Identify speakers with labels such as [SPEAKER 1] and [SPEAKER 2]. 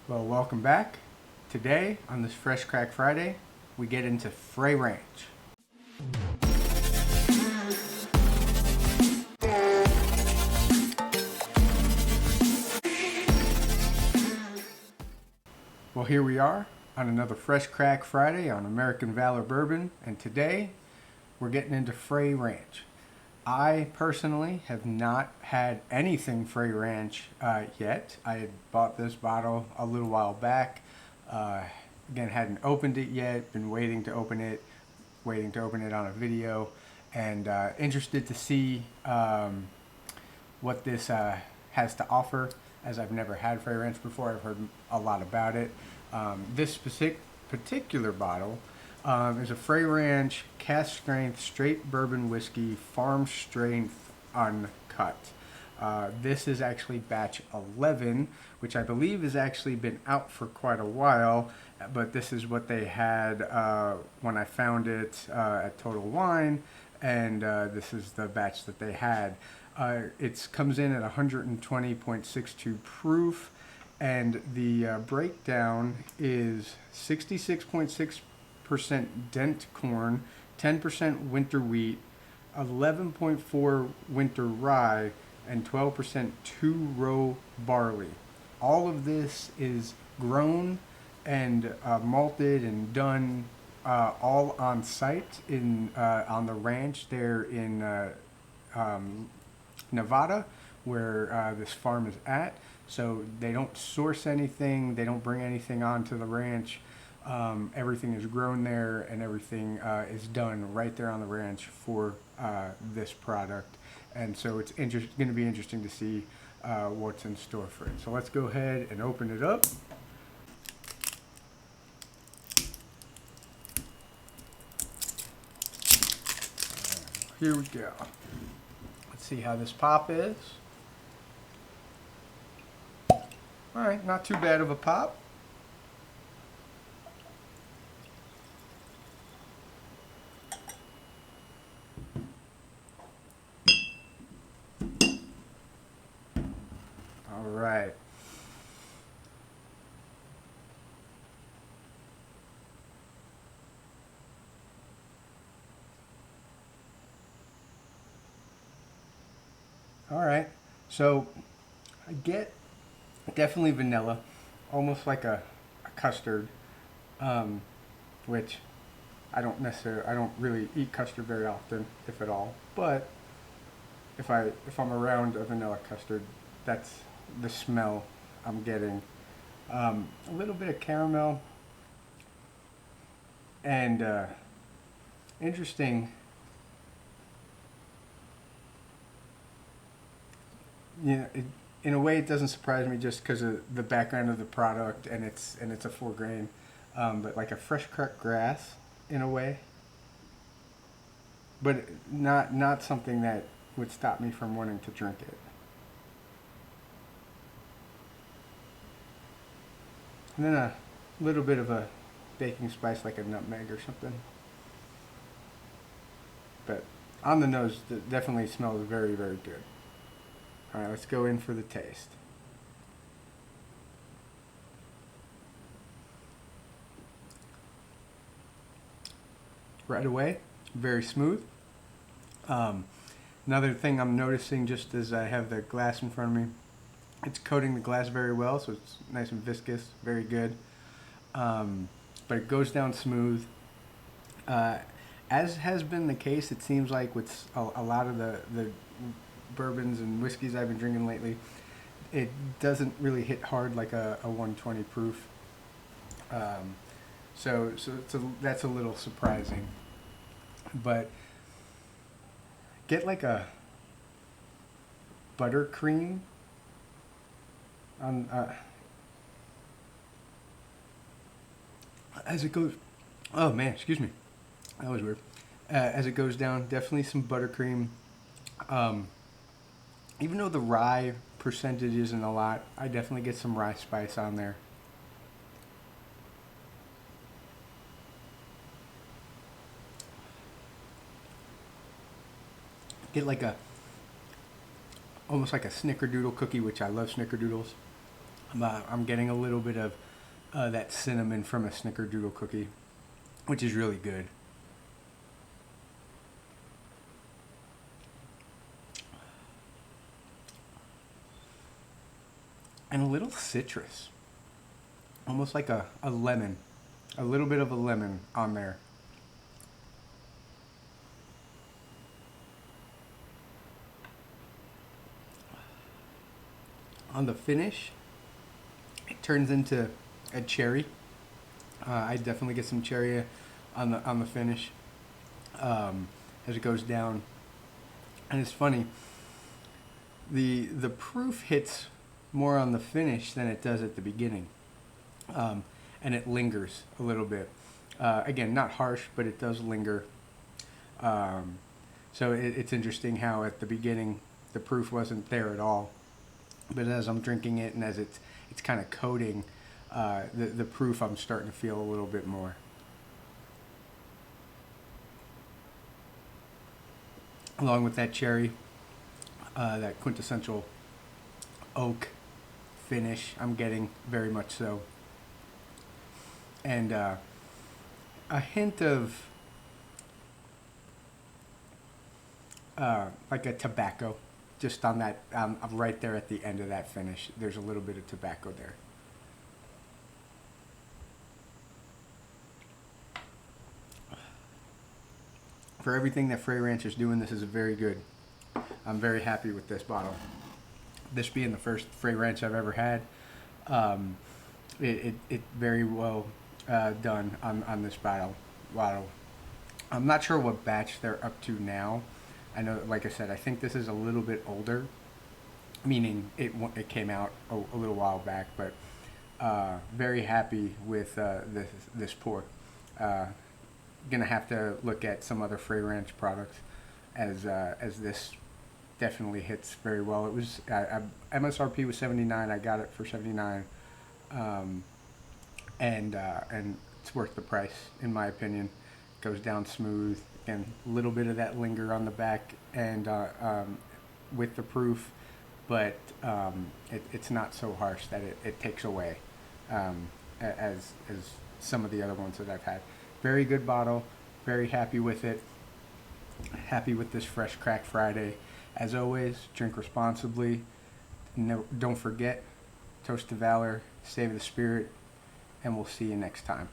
[SPEAKER 1] Well, welcome back. Today, on this Fresh Crack Friday, we get into Frey Ranch. Well, here we are on another Fresh Crack Friday on American Valor Bourbon, and today we're getting into Frey Ranch. I personally have not had anything Frey Ranch yet. I had bought this bottle a little while back. Again, hadn't opened it yet. Been waiting to open it on a video, and interested to see what this has to offer. As I've never had Frey Ranch before, I've heard a lot about it. This particular bottle is a Frey Ranch Cask Strength Straight Bourbon Whiskey Farm Strength Uncut. This is actually batch 11, which I believe has actually been out for quite a while, but this is what they had when I found it at Total Wine, and this is the batch that they had. It comes in at 120.62 proof, and the breakdown is 66.6% dent corn, 10% winter wheat, 11.4 winter rye, and 12% two-row barley. All of this is grown and malted and done all on site on the ranch there in Nevada, where this farm is at. So they don't source anything, they don't bring anything onto the ranch. Everything is grown there, and everything is done right there on the ranch for this product. And so it's going to be interesting to see what's in store for it. So let's go ahead and open it up. Here we go. Let's see how this pop is. All right, not too bad of a pop. All right. All right. So I get definitely vanilla, almost like a custard, which I don't really eat custard very often, if at all. But if I'm around a vanilla custard, that's the smell I'm getting. A little bit of caramel, and interesting. Yeah, in a way, it doesn't surprise me just because of the background of the product, and it's a 4 grain, but like a fresh cut grass in a way, but not something that would stop me from wanting to drink it. And then a little bit of a baking spice, like a nutmeg or something. But on the nose, it definitely smells very, very good. All right, let's go in for the taste. Right away, very smooth. Another thing I'm noticing, just as I have the glass in front of me, it's coating the glass very well, so it's nice and viscous, very good. But it goes down smooth. As has been the case, it seems like with a lot of the bourbons and whiskeys I've been drinking lately, it doesn't really hit hard like a 120 proof. So that's a little surprising. But get like a buttercream on as it goes. Oh man, excuse me, that was weird. As it goes down, definitely some buttercream. Even though the rye percentage isn't a lot, I definitely get some rye spice on there. Get like almost like a snickerdoodle cookie, which I love snickerdoodles. I'm getting a little bit of that cinnamon from a snickerdoodle cookie, which is really good. And a little citrus, almost like a lemon, a little bit of a lemon on there. On the finish, it turns into a cherry. I definitely get some cherry on the finish as it goes down. And it's funny, the proof hits more on the finish than it does at the beginning, and it lingers a little bit. Again, not harsh, but it does linger. So it's interesting how at the beginning the proof wasn't there at all, but as I'm drinking it and as it's kind of coating the proof, I'm starting to feel a little bit more. Along with that cherry, that quintessential oak finish, I'm getting very much so, and a hint of like a tobacco, just on that, right there at the end of that finish. There's a little bit of tobacco there. For everything that Frey Ranch is doing, this is very good. I'm very happy with this bottle. This being the first Frey Ranch I've ever had, it very well done on this bottle. I'm not sure what batch they're up to now. I know, like I said, I think this is a little bit older, meaning it came out a little while back, but very happy with this pour. Gonna have to look at some other Frey Ranch products as this definitely hits very well. It was MSRP was $79. I got it for $79, and it's worth the price in my opinion. Goes down smooth, and a little bit of that linger on the back and with the proof, but it's not so harsh that it takes away as some of the other ones that I've had. Very good bottle. Very happy with it. Happy with this Fresh Crack Friday. As always, drink responsibly. No, don't forget, toast to valor, save the spirit, and we'll see you next time.